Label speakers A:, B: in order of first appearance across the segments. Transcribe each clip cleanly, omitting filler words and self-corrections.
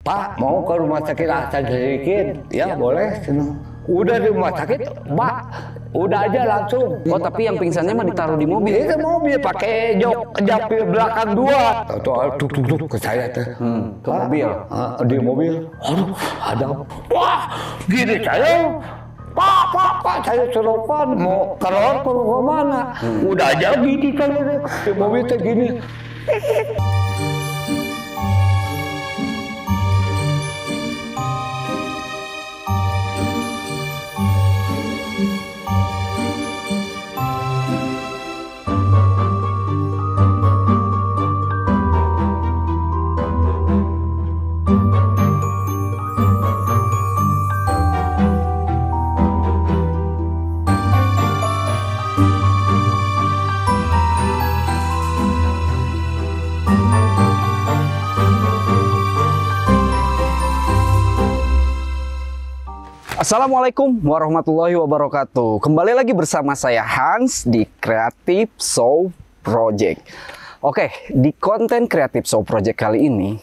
A: Pak mau ke rumah sakit Hasan Sadikin? Ya boleh. Udah di rumah sakit, Pak. Udah aja langsung.
B: Oh, tapi yang pingsannya mah ditaruh di mobil.
A: Itu mobil pakai jok belakang 2. Tuh ke saya tuh.
B: Ke mobil.
A: Di mobil. Aduh, ada. Wah, gini saya. Pak, saya seropan mau keluar ke mana? Udah aja gini kan di mobil tuh gini.
B: Assalamualaikum warahmatullahi wabarakatuh. Kembali lagi bersama saya Hans di Creative Show Project. Oke, di konten Creative Show Project kali ini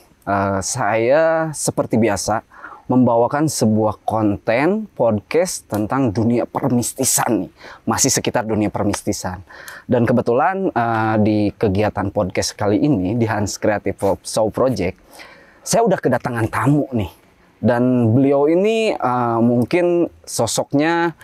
B: saya seperti biasa membawakan sebuah konten podcast tentang dunia permistisan nih. Masih sekitar dunia permistisan. Dan kebetulan di kegiatan podcast kali ini di Hans Creative Show Project, saya udah kedatangan tamu nih. Dan beliau ini mungkin sosoknya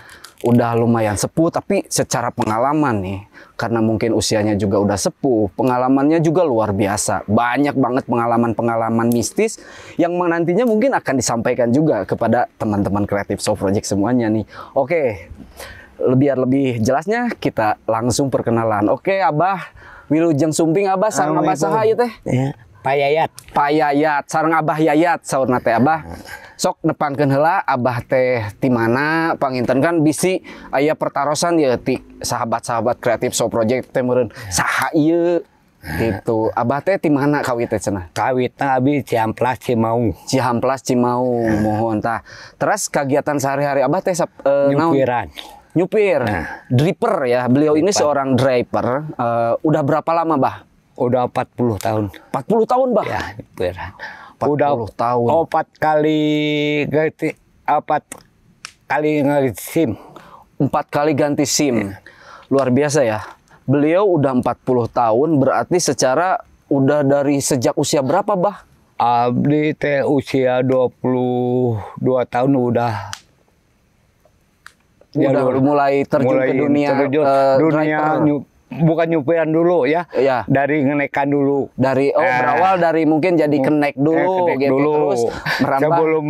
B: udah lumayan sepuh, tapi secara pengalaman nih, karena mungkin usianya juga udah sepuh, pengalamannya juga luar biasa. Banyak banget pengalaman-pengalaman mistis yang nantinya mungkin akan disampaikan juga kepada teman-teman Creative Show Project semuanya nih. Oke, biar lebih jelasnya kita langsung perkenalan. Oke, Abah Wilujeng Sumping, Abah sareng Abah saha ieu teh?
A: Ya. Pak Yayat
B: sareng Abah Yayat saurna teh Abah. Sok depankeun heula Abah teh ti mana panginten kan bisi aya pertarosan ya ti sahabat-sahabat Creative Show Project teh meureun saha ieu gitu. Abah teh ti mana kawit teh cenah?
A: Kawitna abi Cihamplas Cimaung.
B: Cihamplas Cimaung mohon tah. Terus kegiatan sehari-hari Abah teh
A: nyupiran.
B: Nyupir, driver ya. Beliau ini seorang driver. Udah berapa lama, Bah?
A: Udah 40 tahun.
B: 40 tahun, Bah?
A: Ya, nyupiran.
B: 40
A: udah
B: tahun.
A: 4 kali ganti SIM.
B: 4 kali ganti SIM. Luar biasa ya. Beliau udah 40 tahun, berarti secara udah dari sejak usia berapa, Bah?
A: Abdi teh usia 22 tahun udah
B: mulai terjun ke dunia
A: bukan nyupiran dulu ya.
B: Ya.
A: Dari ngenekan dulu.
B: Dari berawal dari mungkin jadi kenek dulu gitu
A: dulu.
B: Terus merambah.
A: Sebelum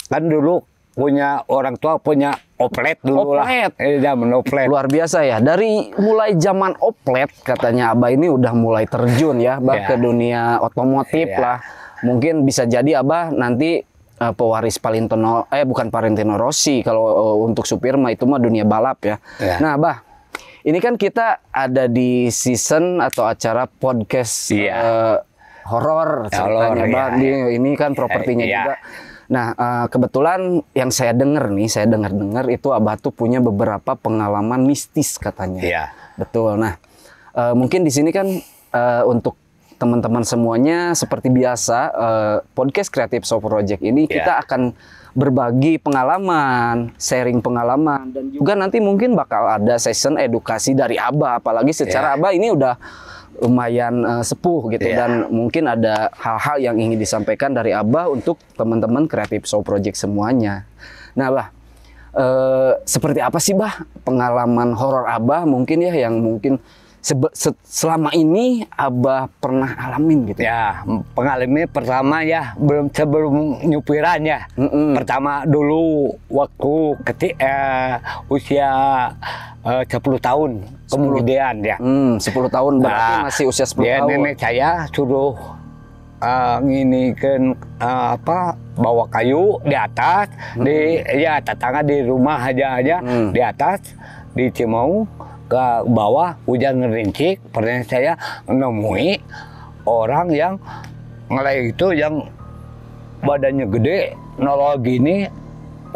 A: kan dulu punya orang tua punya oplet dulu
B: oplet.
A: lah. Zaman oplet.
B: Luar biasa ya. Dari mulai zaman oplet katanya Abah ini udah mulai terjun ya, Bah, ke dunia otomotif lah. Mungkin bisa jadi Abah nanti pewaris bukan Valentino Rossi kalau untuk supir mah itu mah dunia balap ya. Nah, Bah, ini kan kita ada di season atau acara podcast horor ceritanya, Bah. Ini kan propertinya juga. Nah, kebetulan yang saya dengar itu Abah tuh punya beberapa pengalaman mistis katanya.
A: Iya.
B: Betul. Nah, mungkin di sini kan untuk teman-teman semuanya seperti biasa podcast Creative Show Project ini kita akan berbagi pengalaman, sharing pengalaman, dan juga nanti mungkin bakal ada session edukasi dari Abah, apalagi secara Abah ini udah lumayan sepuh gitu dan mungkin ada hal-hal yang ingin disampaikan dari Abah untuk teman-teman Creative Show Project semuanya. Nah, Bah, seperti apa sih, Bah, pengalaman horor Abah mungkin ya yang mungkin selama ini Abah pernah alamin gitu?
A: Ya, pengalaman pertama ya sebelum nyupiran ya. Pertama dulu waktu usia 10 tahun kemudian ya.
B: 10 tahun berarti masih usia 10 tahun.
A: Nenek saya suruh nginikan bawa kayu di atas tetangga di rumah aja di atas di Cimaung. Ke bawah hujan ngerincik, pernah saya menemui orang yang ngelai itu yang badannya gede, nolol gini,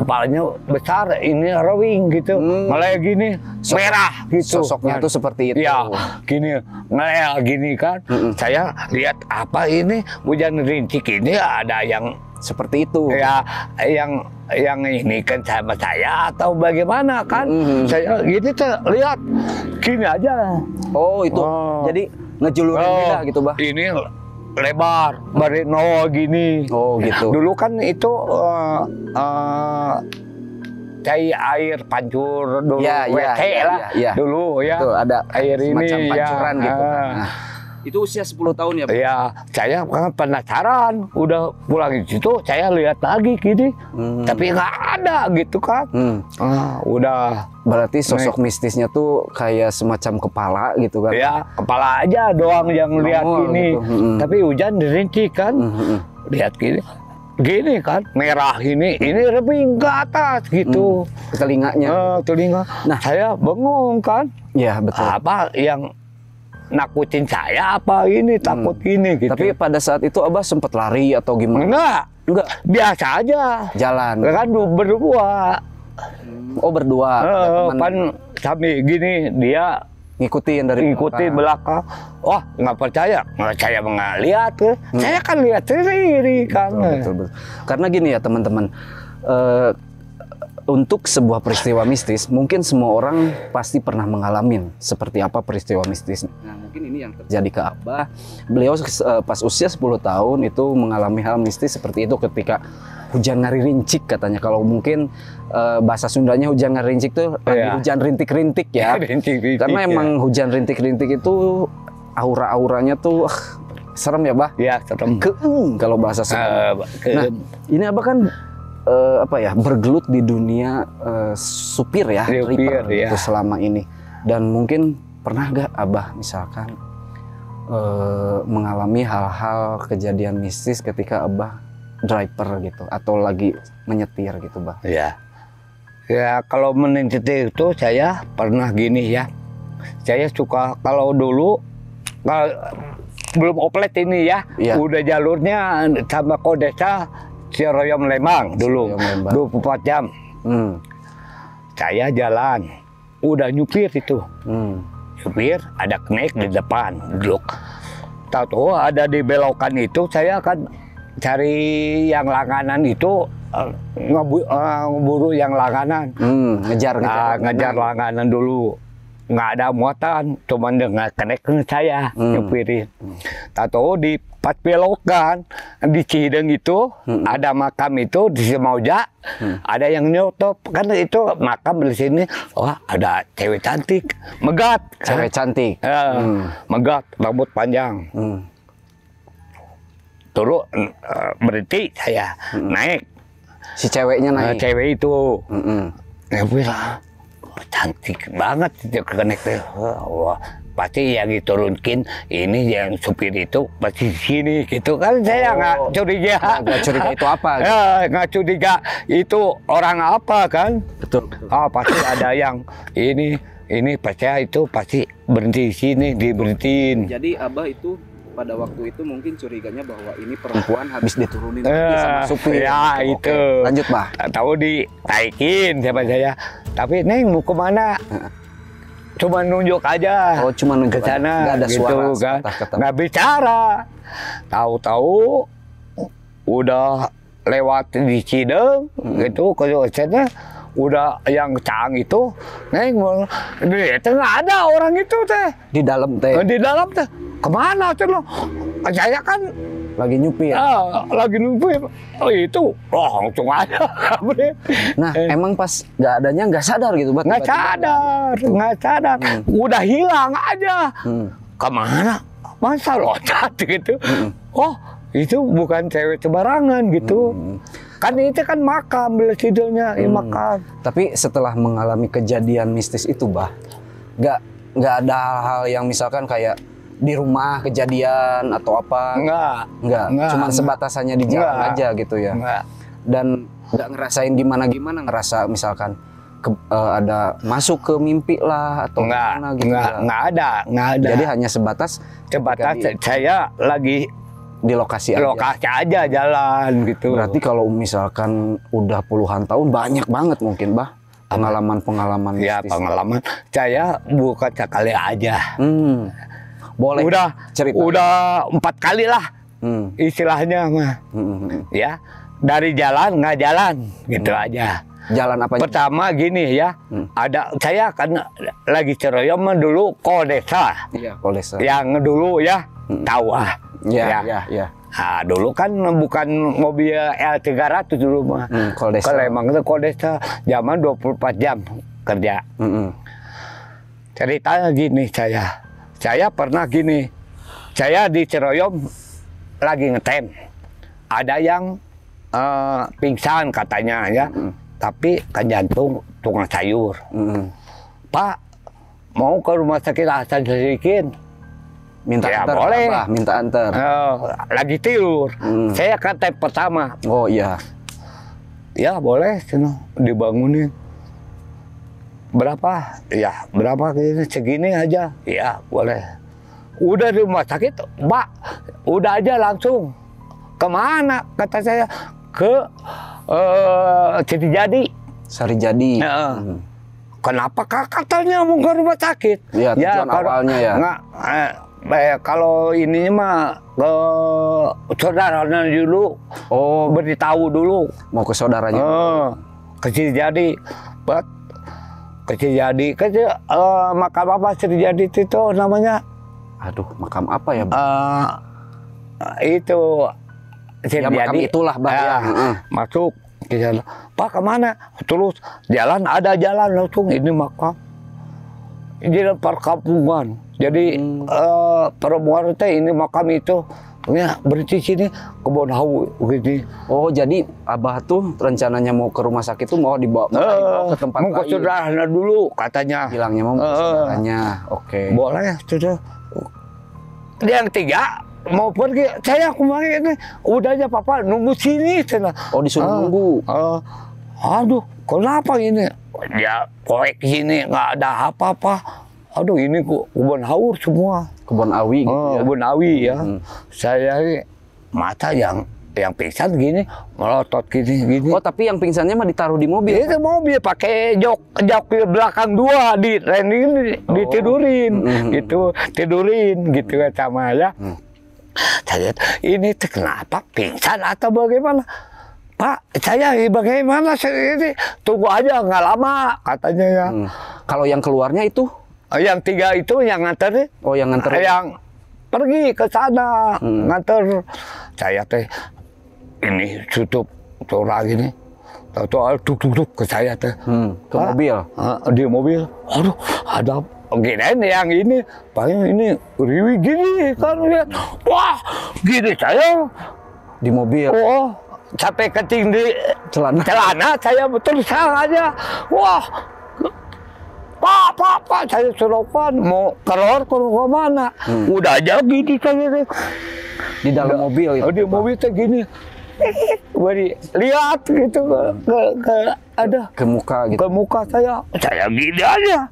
A: kepalanya besar, ini rawing gitu, ngelek gini, merah gitu.
B: Sosoknya
A: kan.
B: tuh seperti itu.
A: Ya, gini, ngelek gini kan. Saya lihat apa ini hujan rintik ini ada yang
B: Seperti itu.
A: ya yang ini kan sama saya atau bagaimana kan. Saya gini tuh lihat gini aja.
B: Oh, itu. Jadi ngejulurin beda gitu, Bah.
A: Ini lebar, barino gini.
B: Oh, gitu.
A: Dulu kan itu cai air pancur dulu,
B: Ya, ya,
A: WC
B: ya,
A: lah
B: ya.
A: dulu ya.
B: Tuh, ada
A: air ini
B: semacam pancuran
A: ya.
B: gitu. Nah, itu usia 10 tahun ya, Bah?
A: Ya, saya kan penasaran, udah pulang di situ, saya lihat lagi gini, tapi nggak ada gitu kan. Udah.
B: Berarti sosok mistisnya tuh kayak semacam kepala gitu kan?
A: Ya, kepala aja doang yang lihat
B: Nongol
A: gini.
B: gitu.
A: Tapi hujan dirintik kan, lihat gini kan, merah ini lebih ke atas gitu.
B: Telinganya.
A: Telinga.
B: Nah.
A: Saya bengong kan,
B: Ya, betul.
A: apa yang nakutin saya apa ini takut ini gitu.
B: Tapi pada saat itu Abah sempat lari atau gimana?
A: enggak, biasa aja.
B: Jalan.
A: Kan berdua.
B: Oh, berdua. Ada teman
A: Kan sambil gini dia
B: ngikutin dari
A: ikuti belakang. Wah, nggak percaya. Nggak, saya nggak lihat. Saya kan lihat sendiri kan.
B: Betul. Karena gini ya teman-teman, untuk sebuah peristiwa mistis, mungkin semua orang pasti pernah mengalami seperti apa peristiwa mistis. Nah, mungkin ini yang terjadi ke Abah. Beliau pas usia 10 tahun itu mengalami hal mistis seperti itu ketika hujan ngari-rincik katanya. Kalau mungkin bahasa Sundanya hujan ngari-rincik itu hujan rintik-rintik ya.
A: Rintik-rintik,
B: Karena
A: ya.
B: emang hujan rintik-rintik itu aura-auranya tuh serem ya, Bah?
A: Ya, serem.
B: Kalau bahasa Sunda. Nah, ini Abah kan bergelut di dunia supir ya,
A: Supir,
B: reaper
A: ya.
B: itu selama ini. Dan mungkin pernah gak Abah misalkan mengalami hal-hal kejadian mistis ketika Abah driver gitu atau lagi menyetir gitu, Bah?
A: Ya. Ya, kalau menyetir itu saya pernah gini ya. Saya suka kalau dulu belum oplet ini ya, udah jalurnya sama Kodesa Ciroyom Lembang dulu, 24 jam. Saya jalan, udah nyupir itu. Nyupir, ada kenek di depan, duduk. Tahu ada di belokan itu, saya akan cari yang langganan itu, ngeburu yang langganan.
B: Ngejar
A: langganan dulu. Nggak ada muatan, cuman dengan kenek saya nyupirin. Tahu di pas belokan di Cideng itu ada makam itu di Semauja, ada yang nyotop kan itu makam di sini. Wah, ada cewek cantik, megat.
B: Cewek cantik.
A: Megat, rambut panjang. Terus berhenti saya naik.
B: Si ceweknya naik.
A: Cewek itu. Bilang, cantik banget itu kenek teh. Wah, pasti yang diturunkin ini yang supir itu pasti sini gitu kan. Saya nggak curiga.
B: Nggak curiga itu apa? Gitu.
A: Nggak curiga itu orang apa kan.
B: Betul.
A: Pasti ada yang ini pasti itu pasti berhenti di sini, diberhentiin.
B: Jadi Abah itu pada waktu itu mungkin curiganya bahwa ini perempuan habis diturunin sama supir.
A: Ya
B: gitu.
A: itu.
B: Oke. Lanjut, Bah.
A: Tahu ditaikin sama saya. Tapi Neng mau kemana? Cuma nunjuk aja.
B: Oh, cuma nunjuk
A: ke sana.
B: nggak ada
A: gitu,
B: suara
A: kan.
B: kata-kata.
A: Nggak bicara. Tahu-tahu udah lewat di Cideng gitu ke sana. Udah yang cang itu, Neng mau nggak ada orang itu teh.
B: Di dalam teh.
A: Di dalam teh. Kemana tuh lo? Saya kan
B: Lagi nyupir.
A: lagi nungguin. Oh itu langsung aja.
B: Nah, emang pas nggak adanya nggak sadar gitu, Bah?
A: Nggak sadar. Udah hilang aja. Kemana? Masa loncat gitu. Oh, itu bukan cewek sembarangan gitu. Kan itu kan makam, bela sidolnya makam.
B: Tapi setelah mengalami kejadian mistis itu, Bah, nggak ada hal yang misalkan kayak di rumah kejadian atau apa? Enggak. Cuman sebatas hanya di jalan aja gitu ya.
A: Enggak.
B: Dan nggak ngerasain gimana ngerasa misalkan ada masuk ke mimpi lah atau gimana gitu.
A: Nggak ada.
B: Jadi hanya sebatas
A: saya lagi
B: di lokasi aja.
A: Lokasi aja jalan gitu.
B: Berarti kalau misalkan udah puluhan tahun banyak banget mungkin bah pengalaman-pengalaman
A: ya
B: mistis.
A: pengalaman. Saya bukan sekali aja.
B: Boleh
A: Udah
B: cerita.
A: udah 4 kali lah istilahnya mah. Ya dari jalan nggak jalan gitu aja.
B: Jalan apa?
A: Pertama gini ya, ada saya kan lagi ceroyom dulu kol desa.
B: Iya, kol desa.
A: Yang dulu ya, tahu ah.
B: Iya,
A: Ya.
B: iya.
A: Nah, dulu kan bukan mobil L300 dulu mah.
B: Kol desa.
A: Kalau emang itu kol desa, zaman 24 jam kerja. Ceritanya gini saya pernah gini, saya di Ceroyom lagi ngetem, ada yang pingsan katanya ya, tapi kan jantung tukang sayur. Pak, mau ke rumah sakit Hasan Sadikin?
B: Minta
A: Ya,
B: antar,
A: boleh.
B: Abah, minta antar.
A: Lagi tidur. Saya kan tes pertama.
B: Oh iya.
A: Ya boleh, dibangunin. Berapa? Ya berapa gini, segini aja. Ya boleh. Udah di rumah sakit, Mbak. Udah aja langsung. Kemana? Kata saya ke Cirijadi.
B: Sarijadi.
A: Kenapa katanya mau ke rumah sakit?
B: Iya, tujuan awalnya ya.
A: Kalau ininya mah ke saudaranya dulu.
B: Oh,
A: Beritahu dulu.
B: mau ke saudaranya.
A: Ke Cirijadi. Ke Cirijadi. Makam apa Cirijadi itu namanya?
B: Aduh, makam apa ya,
A: Itu
B: ya, makam itulah, Bah. Ya.
A: Masuk. Pak kemana? Terus jalan, ada jalan langsung ini makam. Ini perkampungan. Jadi perempuan teh ini makam itu ya berhenti sini kebun hawu gitu.
B: Oh, jadi Abah tuh rencananya mau ke rumah sakit tuh mau dibawa ke tempat
A: mau ke
B: lain.
A: saudaranya dulu katanya.
B: Bilangnya mau ke saudaranya. Oke.
A: Boleh sudah. Yang 3 mau pergi, saya kemarin ini udah aja papa nunggu sini sana.
B: Oh, disuruh nunggu.
A: Aduh, kenapa ini? Ya, korek sini nggak ada apa-apa. Aduh, ini kebun haur semua.
B: Kebun awi gitu ya.
A: Kebun awi ya. Saya ini mata yang pingsan gini, melotot gini.
B: Oh, tapi yang pingsannya mah ditaruh di mobil.
A: Itu mobil pakai jok belakang 2 di training ditidurin gitu, tidurin gitu sama ya. Saya ini kenapa pingsan atau bagaimana? Pak, saya bagaimana ini? Tunggu aja nggak lama katanya ya.
B: Kalau yang keluarnya itu?
A: Yang 3 itu yang nganter.
B: Oh, yang nganter.
A: Yang pergi ke sana nganter. Saya teh ini tutup curah gini. Tahu duk ke saya teh.
B: Ke mobil.
A: Di mobil. Aduh, ada gini yang ini, paling ini riwi gini kan lihat. Wah, gini saya
B: Di mobil.
A: oh sampai keting di
B: Celana.
A: saya betul aja. Wah, Pak, saya seropan mau keluar ke mana? Udah aja gini saya
B: Di dalam mobil itu.
A: di mobil teh gini. Beri lihat gitu
B: Ke muka gitu.
A: ke muka saya gini aja.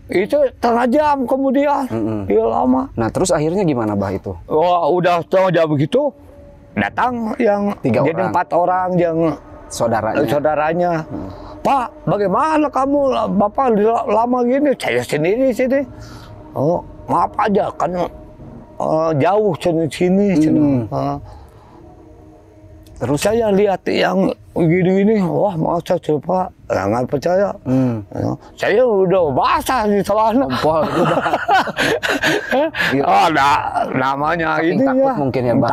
A: Itu setengah jam kemudian, dia lama.
B: Nah, terus akhirnya gimana, Bah, itu?
A: Wah, udah setengah jam begitu, datang yang
B: 3
A: jadi
B: orang.
A: 4 orang yang saudaranya. Pak, bagaimana kamu? Bapak lama gini, saya sendiri sini. Oh, maaf aja kan jauh sini.
B: Terus
A: saya lihat yang gini-gini, wah masa coba nggak percaya. Saya udah basah di celana.
B: Kompol udah.
A: Oh, namanya
B: Saking
A: ini
B: takut
A: ya.
B: mungkin ya, Mbak.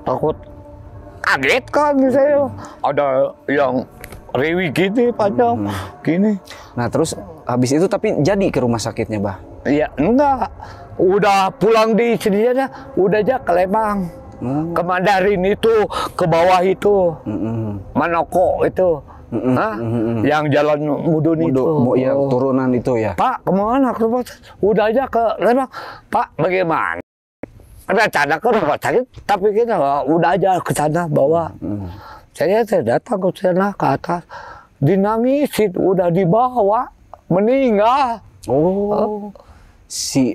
A: Takut kaget kan saya. Ada yang riwi gini panjang gini.
B: Nah, terus habis itu tapi jadi ke rumah sakitnya, Bah?
A: Ya enggak, udah pulang di sini aja, udah aja ke Lembang. Ke Mandarin itu, ke bawah itu, Manoko itu, yang jalan Mudun itu.
B: Ya, turunan itu ya.
A: Pak, kemana? Udah aja ke Lembang. Pak, bagaimana? Rencana ke rumah sakit, tapi kita udah aja ke sana bawah. Saya datang ke sana ke atas, dinangisin, udah dibawa, meninggal.
B: Oh.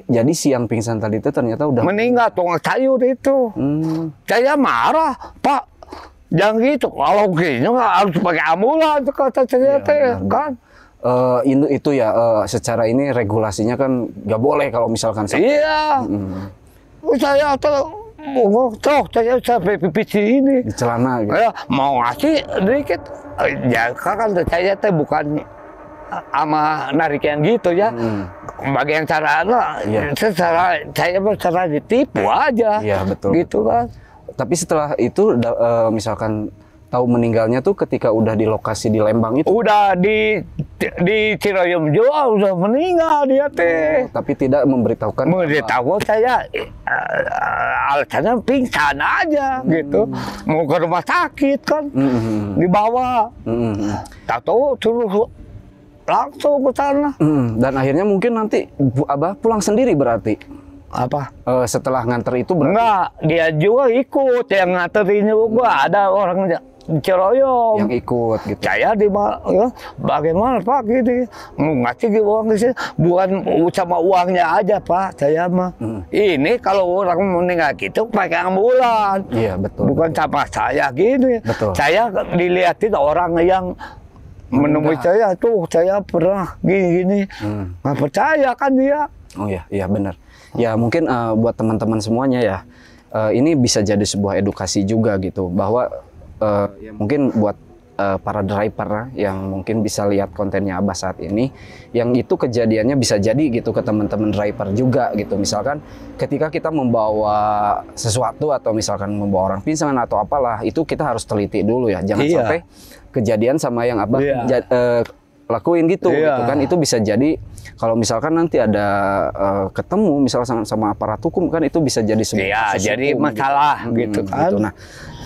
B: Jadi si yang pingsan tadi itu ternyata udah
A: meninggal tukang sayur itu. Saya marah, Pak. Jangan gitu. Kalau gini nggak harus pakai ambulans kata saya teh kan.
B: Itu ya secara ini regulasinya kan nggak boleh kalau misalkan
A: Iya. Saya tuh saya sampai pipis ini
B: di celana gitu.
A: Ya, mau ngasih dikit. Ya kan saya teh bukan sama narik yang gitu ya. Bagian cara secara ditipu aja.
B: Iya, betul.
A: Gitu kan.
B: Tapi setelah itu misalkan tahu meninggalnya tuh ketika udah di lokasi di Lembang itu.
A: Udah di Ciroyom juga udah meninggal dia teh.
B: Tapi tidak memberitahukan.
A: Memberitahu saya alasannya pingsan aja gitu. Mau ke rumah sakit kan. Dibawa. Tahu terus langsung ke sana.
B: Dan akhirnya mungkin nanti Abah pulang sendiri berarti.
A: Apa?
B: Setelah nganter itu berarti?
A: Enggak, dia juga ikut yang nganterin juga. Ada orang Ciroyom
B: yang ikut gitu.
A: Saya ya, bagaimana Pak gitu. Mau ngasih uang ke sini bukan sama uangnya aja Pak. Saya mah. Ini kalau orang meninggal gitu pakai ambulans.
B: Iya, betul.
A: Bukan sama saya gitu.
B: Betul.
A: Saya dilihatin orang yang menemui saya tuh, saya pernah gini-gini. Nggak percaya kan dia.
B: Oh ya, iya benar. Ya mungkin buat teman-teman semuanya ya, ini bisa jadi sebuah edukasi juga gitu, bahwa ya mungkin buat para driver yang mungkin bisa lihat kontennya Abah saat ini, yang itu kejadiannya bisa jadi gitu ke teman-teman driver juga gitu. Misalkan ketika kita membawa sesuatu atau misalkan membawa orang pingsan atau apalah, itu kita harus teliti dulu ya, jangan sampai kejadian sama yang Abah lakuin gitu, gitu kan. Itu bisa jadi kalau misalkan nanti ada ketemu misalnya sama aparat hukum kan, itu bisa jadi sebuah
A: jadi masalah gitu kan.
B: Gitu. Nah,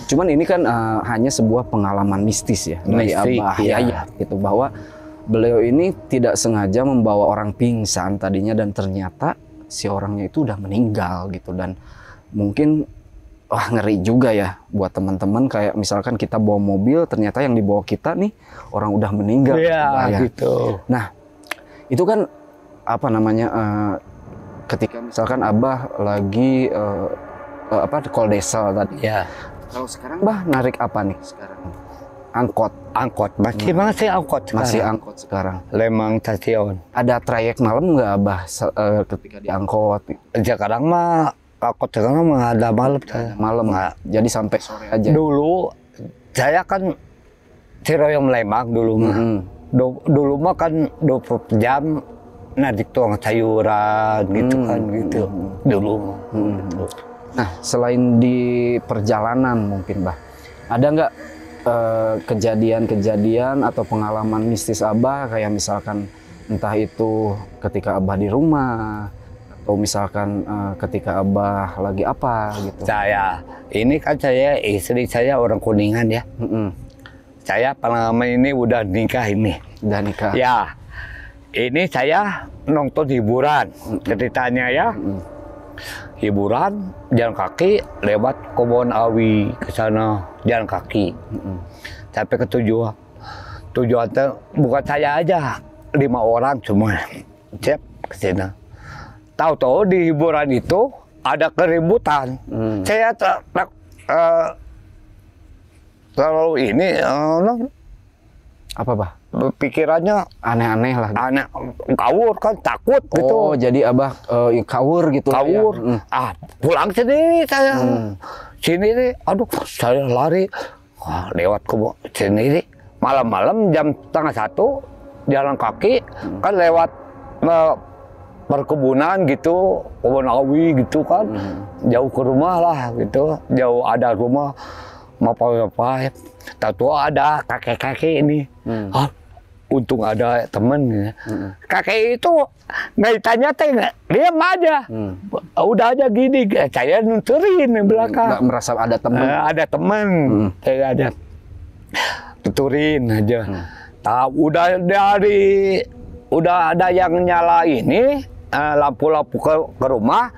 B: cuman ini kan hanya sebuah pengalaman mistis ya dari Abah Yayat gitu, bahwa beliau ini tidak sengaja membawa orang pingsan tadinya dan ternyata si orangnya itu udah meninggal gitu. Dan mungkin ngeri juga ya buat teman-teman, kayak misalkan kita bawa mobil ternyata yang dibawa kita nih orang udah meninggal.
A: Gitu.
B: Nah, itu kan apa namanya, ketika misalkan Abah lagi call desa tadi. Kalau sekarang Bah narik apa nih sekarang? Angkot.
A: Masih angkot sekarang.
B: Masih angkot sekarang.
A: Lembang stasiun.
B: Ada trayek malam nggak Abah ketika diangkot?
A: Sekarang mah angkot sekarang mah ada malam.
B: Malam nggak? Jadi sampai sore aja.
A: Dulu saya kan Ciroyom Lembang dulu mah. Dulu mah kan 24 jam narik tuang sayuran gitu kan gitu. Dulu mah.
B: Nah, selain di perjalanan mungkin Bah, ada nggak kejadian-kejadian atau pengalaman mistis Abah, kayak misalkan entah itu ketika Abah di rumah atau misalkan ketika Abah lagi apa gitu?
A: Ini kan istri saya orang Kuningan ya. Saya pengalaman ini udah nikah ini.
B: Udah nikah?
A: Ya, ini saya nonton hiburan ceritanya ya. Hiburan jalan kaki lewat Kebon Awi ke sana jalan kaki. Sampai ke tujuan bukan saya aja, 5 orang semua siap ke sana. Tahu-tahu di hiburan itu ada keributan. Saya terlalu ini
B: apa Bah?
A: Pikirannya
B: aneh-aneh lah.
A: Aneh, kawur kan, takut gitu.
B: Oh, jadi Abah kawur gitu.
A: Kawur.
B: Ya?
A: Pulang sendiri saya. Sini nih, aduh, saya lari. Lewat kebun sendiri. Malam-malam jam 12:30 jalan kaki kan lewat perkebunan gitu, Kebun Awi gitu kan. Jauh ke rumah lah gitu. Jauh ada rumah apa-apa. Tahu ada kakek-kakek ini. Untung ada temen ya. Kakek itu nggak ditanya teh, diam aja. Udah aja gini, saya nuturin di belakang.
B: Nggak merasa ada temen?
A: Ada temen, saya ada tuturin aja. Udah ada yang nyala ini lampu-lampu ke rumah,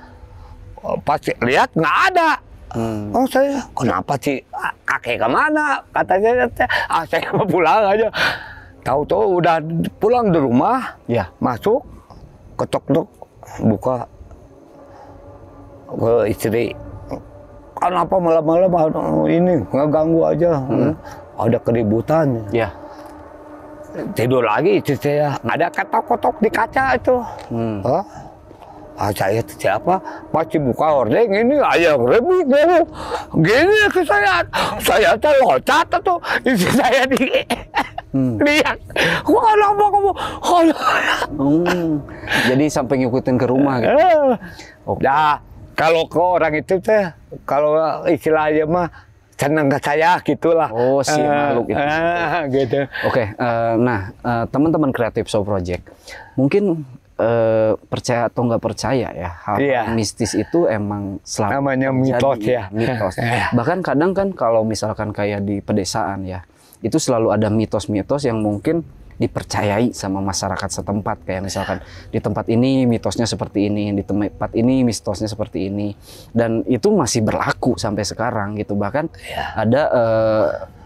A: pasti lihat nggak ada. Oh saya, kenapa sih kakek kemana? Katanya saya mau pulang aja. Tahu-tahu udah pulang di rumah, masuk, ketok-ketok, buka ke istri, kenapa malam-malam ini ngeganggu aja, ada keributan.
B: Ya.
A: Tidur lagi istri saya, ada ketok-ketok di kaca itu. Saya siapa? Pasti buka hordeng ini ayah rebut gini ke saya loncat tuh istri saya lihat, kok kenapa kamu?
B: Jadi sampai ngikutin ke rumah gitu.
A: Nah, kalau ke orang itu teh, kalau istilahnya mah senang ke saya gitulah.
B: Oh, si makhluk itu.
A: Gitu.
B: Oke, nah teman-teman Creative Show Project mungkin percaya atau nggak percaya ya, hal mistis itu emang selalu
A: namanya mitos ya.
B: Mitos. Bahkan kadang kan kalau misalkan kayak di pedesaan ya, itu selalu ada mitos-mitos yang mungkin dipercayai sama masyarakat setempat, kayak misalkan di tempat ini mitosnya seperti ini, di tempat ini mitosnya seperti ini, dan itu masih berlaku sampai sekarang gitu. Bahkan ada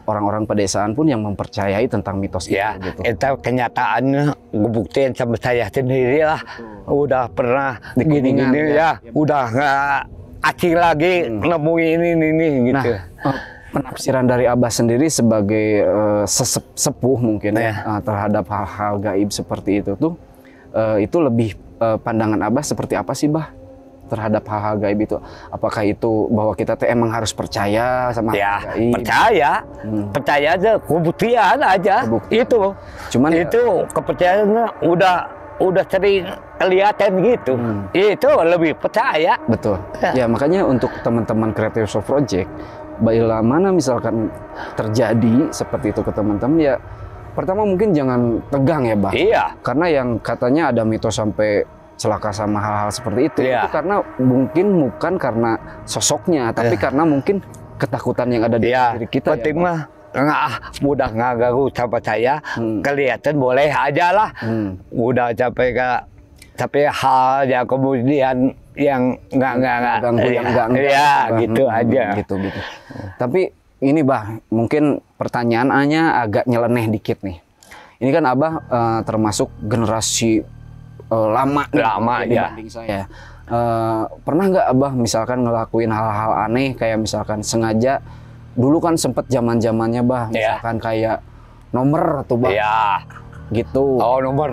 B: orang-orang pedesaan pun yang mempercayai tentang mitos itu gitu.
A: Itu kenyataannya ngebuktiin sama saya sendiri lah. Udah pernah gini-gini ya, udah nggak acing lagi nemuin ini gitu.
B: Nah, penafsiran dari Abah sendiri sebagai sepuh mungkin terhadap hal-hal gaib seperti itu tuh, itu lebih pandangan Abah seperti apa sih, Bah? Terhadap hal-hal gaib itu, apakah itu bahwa kita emang harus percaya sama hal gaib?
A: Percaya aja, kebuktian aja. Itu, cuman itu kepercayaannya udah sering kelihatan gitu. Itu lebih percaya.
B: Betul. Ya makanya untuk teman-teman Creative Show Project, bila mana misalkan terjadi seperti itu ke teman-teman ya, pertama mungkin jangan tegang ya, Bah.
A: Iya.
B: Karena yang katanya ada mitos sampai celaka sama hal-hal seperti itu karena mungkin bukan karena sosoknya, tapi karena mungkin ketakutan yang ada di diri kita.
A: Penting mah udah nggak ganggu sama saya, kelihatan boleh aja lah. Udah sampai hal yang kemudian yang nggak
B: ganggu, yang
A: gitu aja.
B: Gitu. Tapi ini, Bah, mungkin pertanyaannya agak nyeleneh dikit nih. Ini kan Abah termasuk generasi lama dibanding saya. Pernah nggak Abah misalkan ngelakuin hal-hal aneh, kayak misalkan sengaja, dulu kan sempet zaman-zamannya, Bah, misalkan kayak nomor tuh, Bah. Gitu.
A: Oh, nomor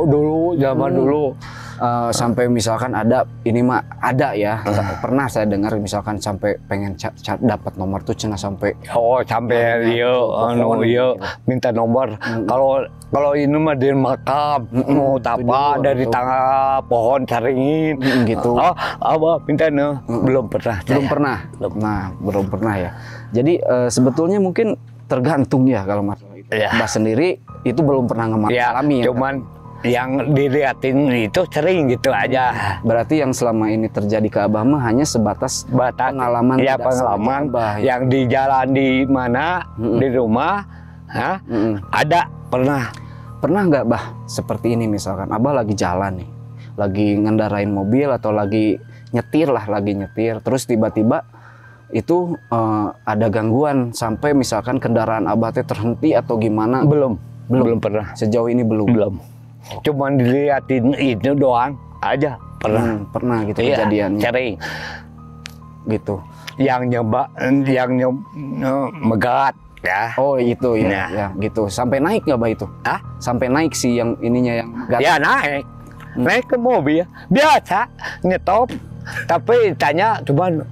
A: dulu, zaman dulu.
B: Sampai misalkan ada, ini mah ada ya, pernah saya dengar misalkan sampai pengen dapat nomor tuh cina sampai
A: minta nomor. Kalau ini mah di makam, mau tapa dari tangga pohon caringin
B: gitu.
A: Abah minta belum pernah.
B: Nah, belum pernah ya. Jadi sebetulnya mungkin tergantung ya kalau masalah itu. Mbak sendiri itu belum pernah mengalami.
A: Cuman yang dilihatin itu sering gitu aja.
B: Berarti yang selama ini terjadi ke Abah mah hanya sebatas pengalaman.
A: Ya, pengalaman yang di jalan di mana, di rumah, ada
B: pernah nggak, Bah, seperti ini misalkan Abah lagi jalan nih, lagi ngendarain mobil atau lagi nyetir, terus tiba-tiba itu ada gangguan sampai misalkan kendaraan Abah teh terhenti atau gimana?
A: Belum pernah.
B: Sejauh ini belum.
A: Cuman dilihatin itu doang aja.
B: Pernah gitu kejadiannya.
A: Sering.
B: Gitu.
A: Yang megat ya.
B: Oh, itu ya. Ya, gitu. Sampai naik nggak, Bah, itu? Sampai naik sih yang ininya yang megat.
A: Ya, naik. Naik ke mobil. Biasa nyetop. Tapi tanya cuman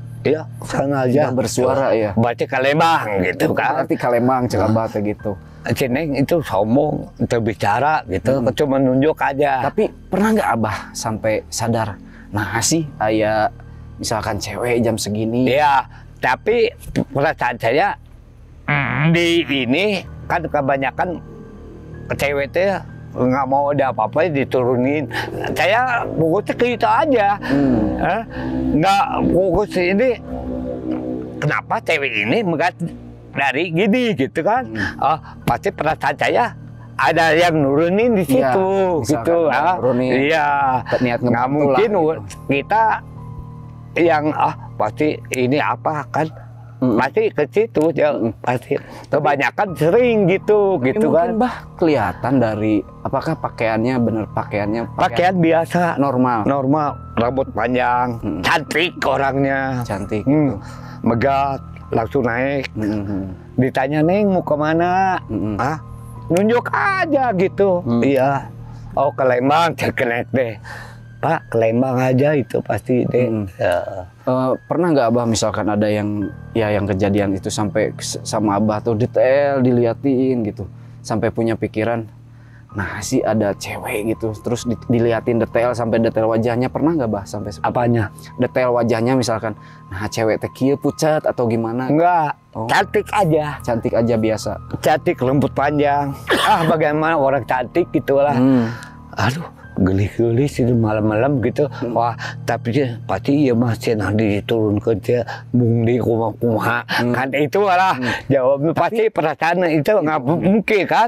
A: sengaja
B: bersuara ya.
A: Berarti kalembang gitu kan.
B: Berarti kalembang cek Abah gitu.
A: Cineng itu sombong, terbicara gitu, cuma nunjuk aja.
B: Tapi pernah nggak Abah sampai sadar, nah sih kayak misalkan cewek jam segini?
A: Iya, tapi perasaan saya di ini kan kebanyakan cewek itu nggak mau ada apa-apa diturunin. Saya fokusnya ke itu aja, nggak fokus ini. Kenapa cewek ini megat dari gini gitu kan? Pasti perasaan saya ada yang nurunin di situ, gitu. Iya, nggak mungkin kita yang pasti ini apa kan? pasti ke situ ya, pasti kebanyakan sering gitu
B: Tapi
A: gitu
B: mungkin
A: kan.
B: Bah kelihatan dari apakah pakaiannya bener pakaian
A: Pakaian biasa
B: normal,
A: rambut panjang, cantik orangnya,
B: cantik.
A: megat, langsung naik. Ditanya, Neng mau kemana? Ah, nunjuk aja gitu. Iya. Oh, ke Lembang, cek deh. Pak, ke Lembang aja itu pasti deh. Ya.
B: Pernah nggak Abah misalkan ada yang kejadian itu sampai sama Abah tuh detail diliatin gitu, sampai punya pikiran, nah sih ada cewek gitu, terus diliatin detail sampai detail wajahnya, pernah nggak Bah sampai
A: Apanya?
B: detail wajahnya misalkan, nah cewek teh kieu pucat atau gimana?
A: Enggak,
B: Oh.
A: cantik aja.
B: Cantik aja biasa.
A: Cantik, rambut panjang. Bagaimana orang cantik gitulah. Aduh, gelis-gelis itu malam-malam gitu. Wah, tapi pasti ya masih nanti diturunkan dia bung di rumah-rumah. Kan itu lah jawabnya, pasti perasaan itu nggak mungkin kan.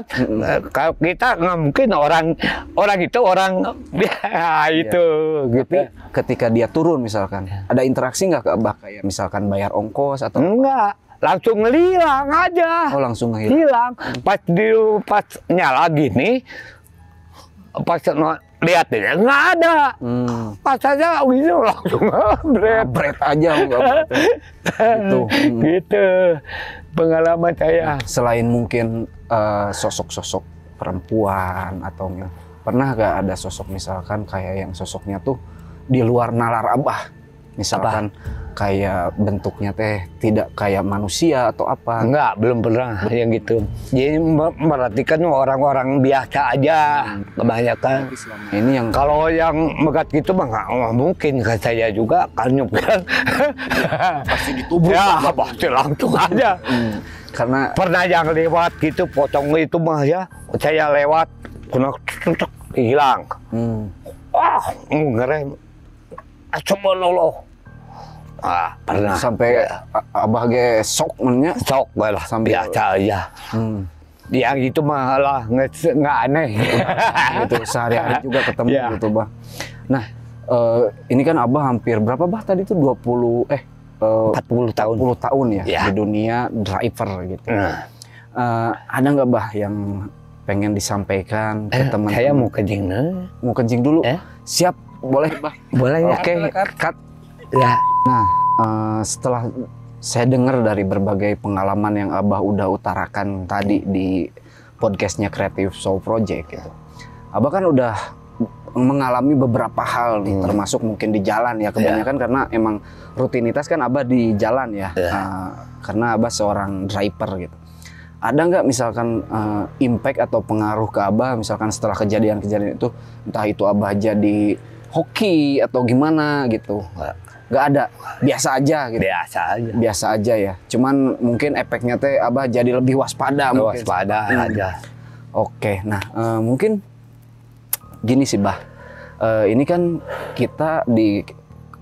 A: Kalau kita nggak mungkin orang itu orang ya, itu gitu.
B: Tapi ketika dia turun misalkan, ada interaksi nggak ke Abah kayak misalkan bayar ongkos atau
A: Enggak, langsung ngilang aja.
B: oh langsung ngehilang.
A: Hilang. Pas nyala gini, pas lihat dia nggak ada. Pas aja gitu langsung
B: Bret aja nggak gitu.
A: Gitu pengalaman saya.
B: Selain mungkin sosok-sosok perempuan atau pernah gak ada sosok misalkan kayak yang sosoknya tuh di luar nalar Abah, misalkan kayak bentuknya teh tidak kayak manusia atau apa?
A: Enggak, belum pernah yang gitu. Jadi merhatikan orang-orang biasa aja kebanyakan.
B: Ini yang
A: Kalau yang megat gitu mah nggak mungkin ke saya juga kan kan.
B: pasti ditubruk.
A: Ya pasti langsung aja.
B: Karena
A: Pernah yang lewat gitu potong itu mah ya, saya lewat kena hilang. Wah, ngerem. Subhanallah. Pernah.
B: sampai Abah ge sok mennya.
A: Sok lah
B: Sambil-
A: biasa aja. Yang itu malah nggak aneh.
B: Gitu sehari-hari juga ketemu
A: Ya.
B: gitu Bah. Nah, ini kan Abah hampir berapa Bah tadi tuh
A: 40 tahun.
B: 40 tahun ya,
A: Ya.
B: di dunia driver gitu.
A: Nah,
B: Ada nggak Bah yang pengen disampaikan ke teman-teman?
A: saya mau kencing dulu.
B: Mau kencing dulu.
A: Eh?
B: Siap, boleh Bah.
A: Boleh ya?
B: Oke, cut.
A: Ya.
B: Nah, setelah saya dengar dari berbagai pengalaman yang Abah udah utarakan tadi di podcastnya Creative Soul Project gitu. Abah kan udah mengalami beberapa hal nih, termasuk mungkin di jalan ya kebanyakan karena emang rutinitas kan Abah di jalan ya, karena Abah seorang driver gitu. Ada nggak misalkan impact atau pengaruh ke Abah misalkan setelah kejadian-kejadian itu, entah itu Abah jadi hoki atau gimana gitu? Nggak ada, biasa aja gitu.
A: Biasa aja.
B: Biasa aja ya. Cuman mungkin efeknya teh Abah jadi lebih waspada. mungkin.
A: Waspada aja.
B: Oke, nah mungkin gini sih Bah. Ini kan kita di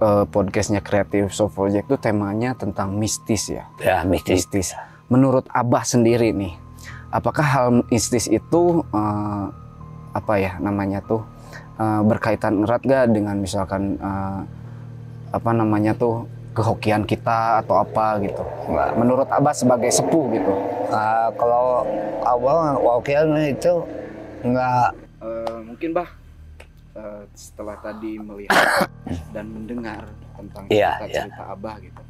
B: podcastnya Creative Soul Project itu temanya tentang mistis ya.
A: Ya, mistis.
B: Mistis. Menurut Abah sendiri nih, apakah hal mistis itu apa ya namanya tuh berkaitan erat gak dengan misalkan apa namanya tuh kehokian kita atau apa gitu? Menurut Abah sebagai sepuh gitu.
A: Kalau awal wakil itu enggak.
B: Mungkin Bah setelah tadi melihat dan mendengar tentang cerita Abah gitu.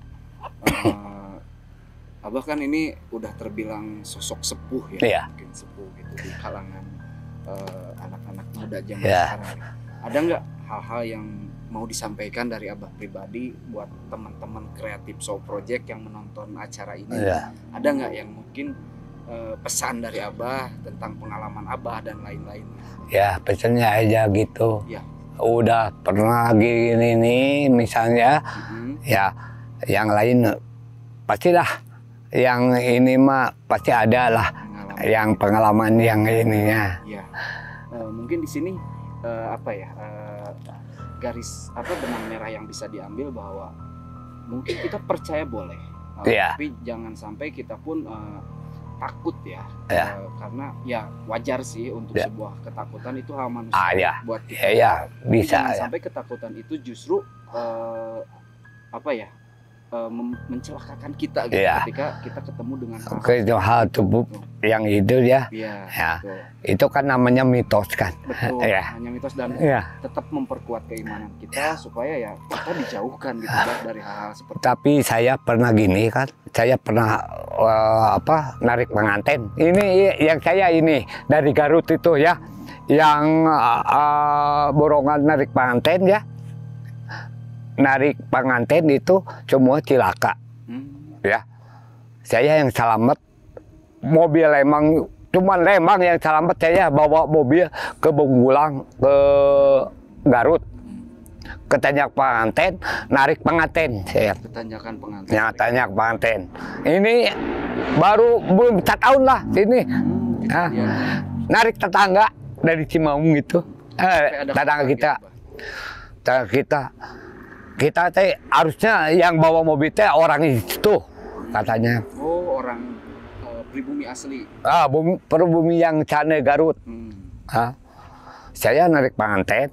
B: Abah kan ini udah terbilang sosok sepuh ya, mungkin sepuh gitu di kalangan anak-anak muda zaman sekarang. Gitu. Ada nggak hal-hal yang mau disampaikan dari Abah pribadi buat teman-teman Creative Soul Project yang menonton acara ini? Ada nggak yang mungkin pesan dari Abah tentang pengalaman Abah dan lain-lain?
A: Ya, pesannya aja gitu.
B: Ya.
A: Udah pernah gini nih misalnya, ya yang lain pastilah. Yang ini mah pasti ada lah yang pengalaman yang ininya.
B: Ya. Mungkin di sini apa ya garis apa benang merah yang bisa diambil bahwa mungkin kita percaya boleh, tapi jangan sampai kita pun takut ya, karena ya wajar sih untuk sebuah ketakutan itu hal manusia buat kita.
A: Bisa.
B: Jangan sampai ketakutan itu justru apa ya mencelakakan kita gitu
A: Iya.
B: ketika kita ketemu dengan
A: Hal tubuh yang itu ya.
B: Iya,
A: Ya.
B: betul.
A: Itu kan namanya mitos kan.
B: Betul,
A: Ya.
B: hanya mitos dan
A: Ya.
B: tetap memperkuat keimanan kita supaya ya kita dijauhkan gitu Bah, dari hal-hal seperti
A: Tapi saya pernah gini kan, saya pernah narik pengantin. Ini yang saya ini dari Garut itu ya, yang borongan narik pengantin ya, narik pengantin itu semua cilaka ya. Saya yang selamat, mobil cuman Lembang yang selamat, saya bawa mobil ke Bunggulang ke Garut. Ke Tanjak Pengantin, narik pengantin saya.
B: ketanjakan pengantin.
A: Ya, Tanjak Pengantin. Ini baru belum 1 tahun lah sini. Nah,
B: Iya.
A: narik tetangga dari Cimaung gitu.
B: Sampai ada
A: Tetangga
B: kabar
A: kita.
B: gitu, Bah.
A: Tetangga kita teh harusnya yang bawa mobil teh orang itu katanya.
B: Oh, orang pribumi asli.
A: Perubumi yang Cane Garut.
B: Hmm.
A: Saya narik pengantin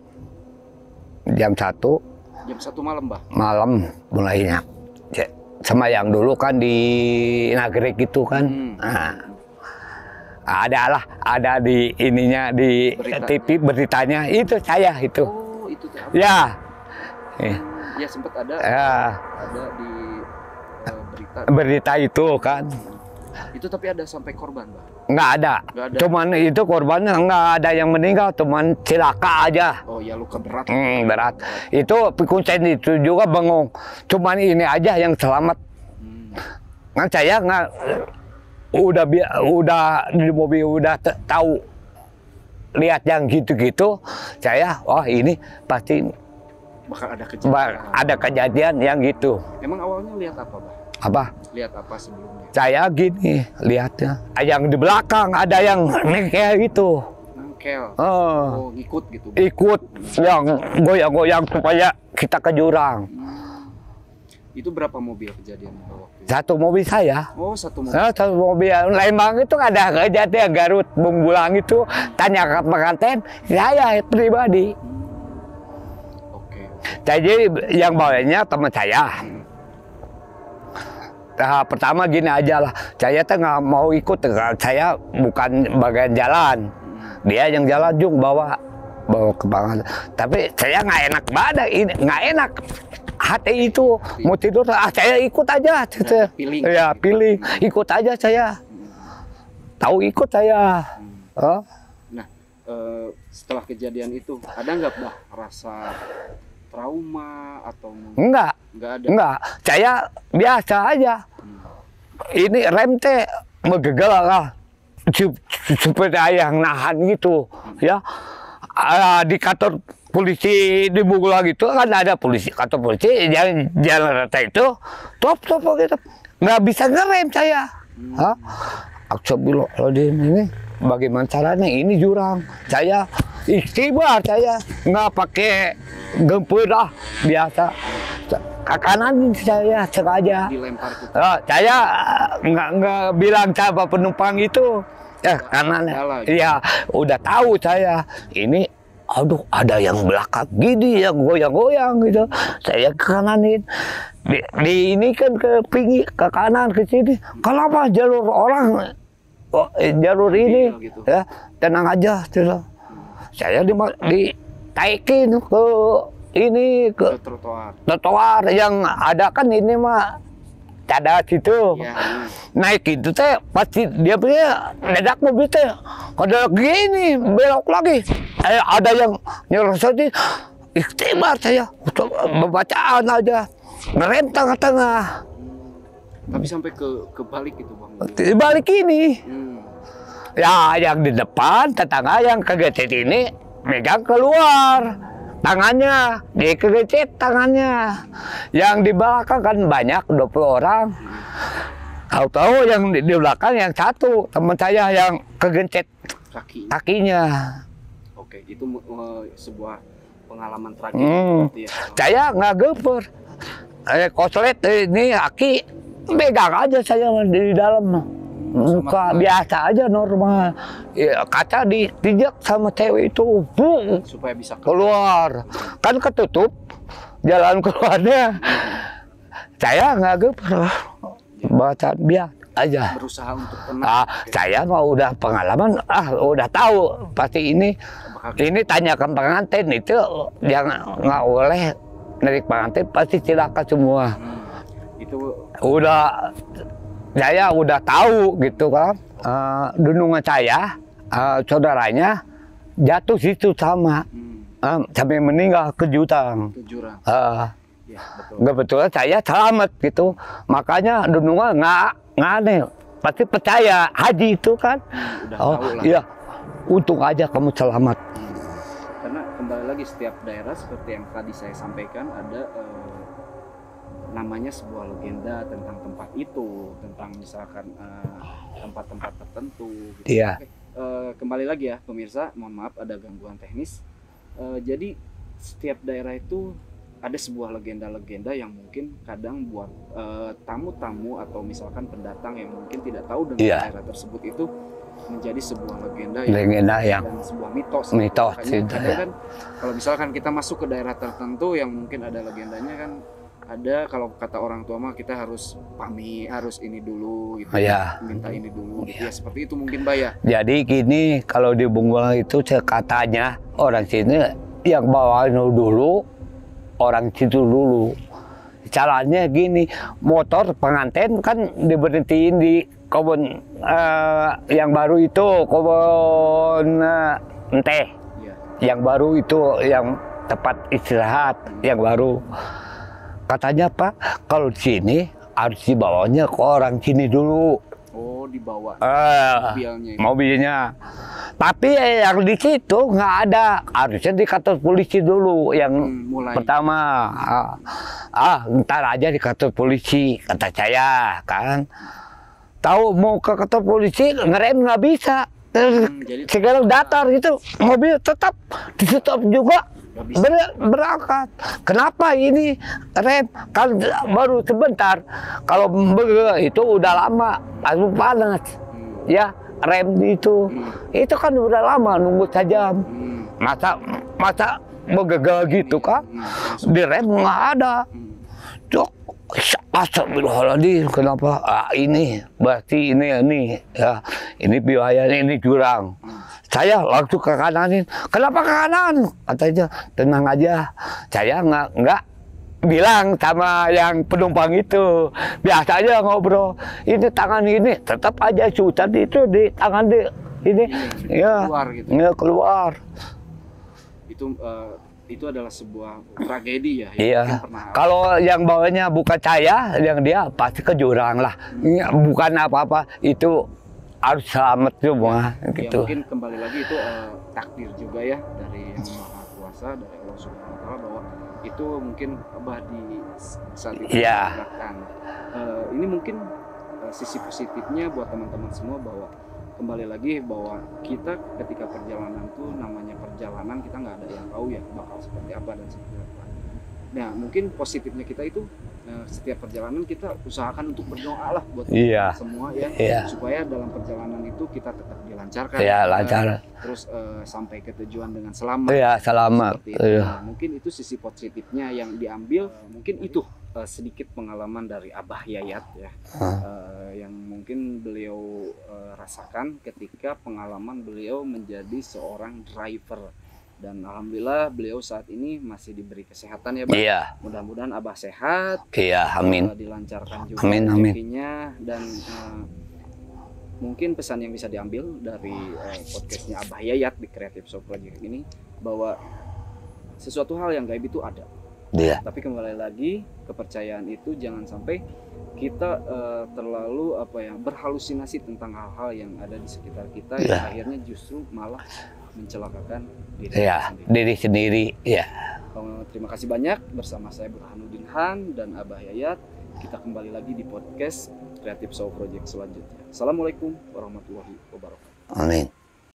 A: jam 1
B: Jam 1 malam, Bah.
A: malam mulainya. Sama yang dulu kan di Nagrek gitu kan. Nah, ada di ininya di
B: Berita.
A: TV beritanya itu saya itu.
B: Oh, itu tuh.
A: Ya.
B: Ya sempat ada di berita.
A: Berita itu kan.
B: Itu tapi ada sampai korban, Bah.
A: Nggak ada.
B: Nggak ada.
A: Cuman itu korbannya nggak ada yang meninggal, cuman celaka aja.
B: Oh, ya luka berat.
A: Berat. Itu kuncen itu juga bengong. Cuman ini aja yang selamat. Kan saya nggak udah di mobil udah tahu lihat yang gitu-gitu. Saya, ini pasti
B: Bakal ada kejadian.
A: ada kejadian yang gitu.
B: Emang awalnya lihat apa, Bah?
A: Apa?
B: Lihat apa sebelumnya?
A: Saya gini lihatnya. Yang di belakang ada yang kayak gitu.
B: Nangkel.
A: Oh,
B: Oh, ngikut gitu.
A: ikut yang goyang-goyang supaya kita ke jurang.
B: Itu berapa mobil kejadian waktu itu?
A: Satu mobil saya.
B: Oh, satu mobil.
A: Satu mobil Lembang itu ada kejadian Garut Bunggulang itu tanya ke pengantin saya pribadi.
B: Oke.
A: Jadi yang bawanya teman saya. Nah, pertama gini aja lah, saya tuh nggak mau ikut, saya bukan bagian jalan, dia yang jalan Jung bawa ke banget. Tapi saya nggak enak badan, ini nggak enak hati itu mau tidur, saya ikut aja,
B: Pilih.
A: ya pilih, ikut aja saya, tahu ikut saya.
B: Nah, setelah kejadian itu ada nggak, Bah, rasa trauma atau
A: Enggak
B: ada?
A: enggak, saya biasa aja. Ini rem teh megegel lah, supaya yang nahan gitu, ya. Di kantor polisi di Bunggulang gitu kan ada kantor polisi, jalan rata itu, top gitu, nggak bisa ngerem saya. Astagfirullahaladzim, ini bagaimana caranya? Ini jurang, saya ikhtibar, saya nggak pakai gempur lah, biasa. Ke kanan saya sengaja.
B: Dilempar ke
A: Saya nggak bilang sama penumpang itu. Kanan. Iya, udah tahu saya. Ini, aduh, ada yang belakang gini yang goyang-goyang gitu. Saya ke kananin. Ini kan ke pinggir, ke kanan, ke sini. Kenapa jalur orang? Jalur ini,
B: gitu.
A: ya tenang aja, saya ditaikin ke ini ke trotoar yang ada kan ini mah cadas itu.
B: Ya.
A: Naik itu teh pasti dia punya ledak mobil teh ada gini belok lagi, ada yang nyerosot di ikhtibar, saya bacaan aja ngerem tengah-tengah.
B: Tapi sampai ke balik itu, Bang.
A: Balik ini. Ya, yang di depan tetangga yang kegecet ini megang keluar tangannya, dia kegecet tangannya. Yang di belakang kan banyak 20 orang. Tahu-tahu yang di belakang yang satu teman saya yang kegecet kakinya.
B: Oke, itu sebuah pengalaman tragis berarti ya.
A: Saya nggak geper. Koslet ini aki megang aja saya di dalam. Muka biasa aja normal. Ya, kaca ditijak sama cewek itu.
B: Supaya bisa
A: keluar. Kan ketutup jalan keluarnya. Saya nggak pernah baca biar aja.
B: Berusaha untuk tenang.
A: Saya mah udah pengalaman, udah tahu pasti ini tanyakan pengantin itu yang nggak boleh narik pengantin pasti silakan semua.
B: Itu
A: Udah saya udah tahu gitu kan. Dunungan saya saudaranya jatuh situ sama sampai meninggal ke jurang.
B: Ya, betul.
A: Kebetulan saya selamat gitu, makanya dunungan nggak aneh, pasti percaya haji itu kan.
B: Udah tahu lah.
A: Iya, untung aja kamu selamat.
B: Karena kembali lagi setiap daerah seperti yang tadi saya sampaikan ada namanya sebuah legenda tentang tempat itu, tentang misalkan tempat-tempat tertentu. Gitu.
A: Iya.
B: Oke. Kembali lagi ya pemirsa, mohon maaf ada gangguan teknis. Jadi setiap daerah itu ada sebuah legenda-legenda yang mungkin kadang buat tamu-tamu atau misalkan pendatang yang mungkin tidak tahu dengan daerah tersebut itu menjadi sebuah legenda yang dan sebuah mitos. Kadang kan kalau misalkan kita masuk ke daerah tertentu yang mungkin ada legendanya kan ada, kalau kata orang tua mah kita harus pamit, harus ini dulu gitu, minta ini dulu gitu. Ya seperti itu mungkin Mbak ya.
A: Jadi gini, kalau di Bunggulang itu katanya orang sini yang bawain dulu orang situ dulu. Caranya gini, motor pengantin kan diberhentiin di kebun yang baru itu, kebun teh. Yang baru itu yang tempat istirahat yang baru. Katanya Pak, kalau di sini harus dibawanya ke orang sini dulu.
B: Oh, dibawa
A: mobilnya. Tapi yang di situ nggak ada, harusnya di kantor polisi dulu yang pertama. Ntar aja di kantor polisi, kata saya kan. Tahu mau ke kantor polisi ngerem nggak bisa. Sekarang datar gitu, mobil tetap ditutup juga. Berangkat. Kenapa ini rem? Kan baru sebentar. Kalau itu udah lama, lalu panas. Ya, rem itu kan udah lama nunggu sejam. Masa begagal gitu kan? Di rem nggak ada. Astagfirullahaladzim, kenapa? Ini berarti ini ya, ini biayanya, ini jurang. Saya langsung ke kananin. Kenapa ke kanan? Katanya tenang aja. Saya nggak bilang sama yang penumpang itu. Biasa aja ngobrol. Ini tangan ini tetap aja susah itu di tangan ini ya
B: keluar gitu.
A: Ya keluar.
B: Itu adalah sebuah tragedi ya.
A: Iya. Kalau yang bawanya bukan saya, yang dia pasti ke jurang lah. Bukan apa-apa, itu harus selamat semua. Gitu.
B: Ya, mungkin kembali lagi itu takdir juga ya dari Yang Maha Kuasa, dari Allah Subhanahu Wa Taala, bahwa itu mungkin Abah di saat itu digerakkan. Ini mungkin sisi positifnya buat teman-teman semua, bahwa kembali lagi bahwa kita ketika perjalanan tuh namanya perjalanan, kita nggak ada yang tahu ya bakal seperti apa dan seperti apa. Nah mungkin positifnya kita itu setiap perjalanan kita usahakan untuk berdoa lah buat semua ya, supaya dalam perjalanan itu kita tetap dilancarkan,
A: lancar.
B: Terus sampai ke tujuan dengan selamat.
A: Selamat.
B: Nah, mungkin itu sisi positifnya yang diambil. Mungkin itu sedikit pengalaman dari Abah Yayat ya, yang mungkin beliau rasakan ketika pengalaman beliau menjadi seorang driver. Dan alhamdulillah beliau saat ini masih diberi kesehatan ya Bang. Mudah-mudahan Abah sehat.
A: Amin.
B: Dilancarkan juga rezekinya, dan mungkin pesan yang bisa diambil dari podcastnya Abah Yayat di Creative Show Project ini, bahwa sesuatu hal yang gaib itu ada. Tapi kembali lagi, kepercayaan itu jangan sampai kita terlalu berhalusinasi tentang hal-hal yang ada di sekitar kita, yang akhirnya justru malah mencelakakan diri sendiri. Terima kasih banyak. Bersama saya Burhanuddin Han dan Abah Yayat, kita kembali lagi di podcast Creative Show Project selanjutnya. Assalamualaikum warahmatullahi wabarakatuh.
A: Amin.